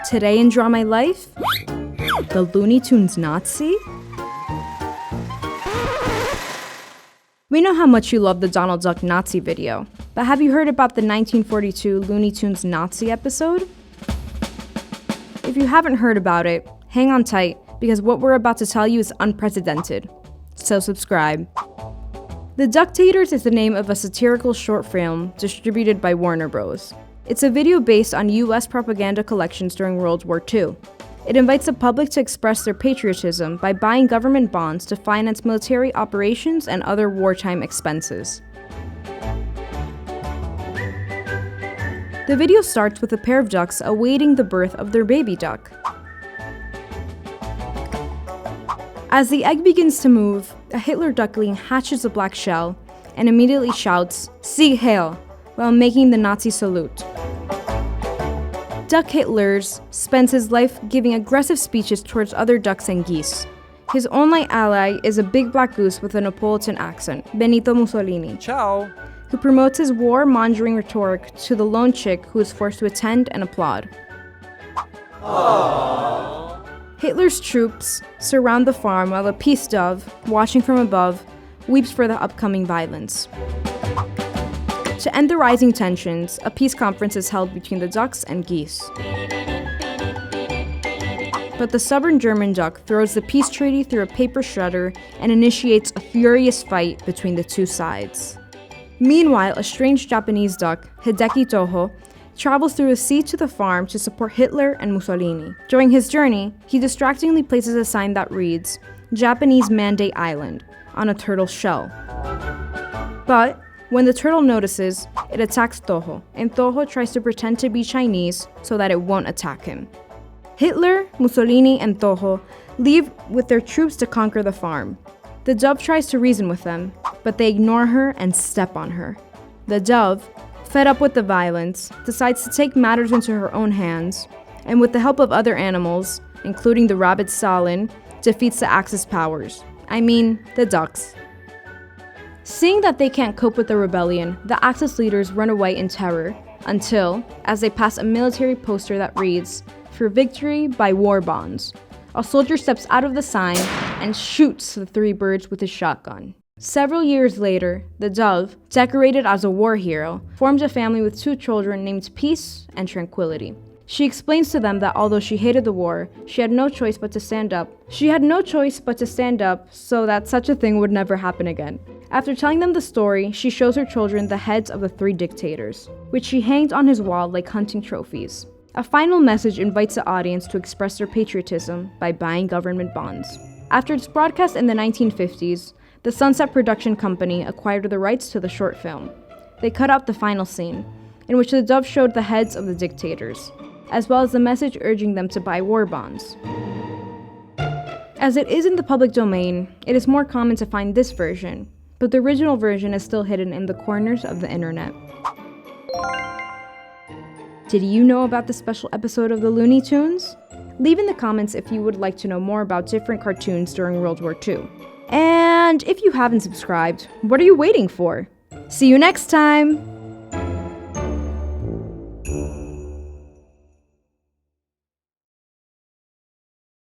Today in Draw My Life, the Looney Tunes Nazi? We know how much you love the Donald Duck Nazi video, but have you heard about the 1942 Looney Tunes Nazi episode? If you haven't heard about it, hang on tight, because what we're about to tell you is unprecedented. So subscribe. The Ductators is the name of a satirical short film distributed by Warner Bros. It's a video based on US propaganda collections during World War II. It invites the public to express their patriotism by buying government bonds to finance military operations and other wartime expenses. The video starts with a pair of ducks awaiting the birth of their baby duck. As the egg begins to move, a Hitler duckling hatches a black shell and immediately shouts, "Sieg Heil," while making the Nazi salute. Duck Hitlers spends his life giving aggressive speeches towards other ducks and geese. His only ally is a big black goose with a Neapolitan accent, Benito Mussolini. Ciao! Who promotes his war-mongering rhetoric to the lone chick who is forced to attend and applaud. Aww. Hitler's troops surround the farm while a peace dove, watching from above, weeps for the upcoming violence. To end the rising tensions, a peace conference is held between the ducks and geese. But the stubborn German duck throws the peace treaty through a paper shredder and initiates a furious fight between the two sides. Meanwhile, a strange Japanese duck, Hideki Toho, travels through the sea to the farm to support Hitler and Mussolini. During his journey, he distractingly places a sign that reads, "Japanese Mandate Island," on a turtle's shell. But when the turtle notices, it attacks Toho, and Toho tries to pretend to be Chinese so that it won't attack him. Hitler, Mussolini, and Toho leave with their troops to conquer the farm. The dove tries to reason with them, but they ignore her and step on her. The dove, fed up with the violence, decides to take matters into her own hands, and with the help of other animals, including the rabbit Stalin, defeats the Axis powers. I mean, the ducks. Seeing that they can't cope with the rebellion, the Axis leaders run away in terror, until, as they pass a military poster that reads, "For victory by war bonds," a soldier steps out of the sign and shoots the three birds with his shotgun. Several years later, the dove, decorated as a war hero, forms a family with two children named Peace and Tranquility. She explains to them that although she hated the war, she had no choice but to stand up so that such a thing would never happen again. After telling them the story, she shows her children the heads of the three dictators, which she hangs on his wall like hunting trophies. A final message invites the audience to express their patriotism by buying government bonds. After its broadcast in the 1950s, the Sunset Production Company acquired the rights to the short film. They cut out the final scene, in which the dove showed the heads of the dictators, as well as the message urging them to buy war bonds. As it is in the public domain, it is more common to find this version, but the original version is still hidden in the corners of the internet. Did you know about this special episode of the Looney Tunes? Leave in the comments if you would like to know more about different cartoons during World War II. And if you haven't subscribed, what are you waiting for? See you next time!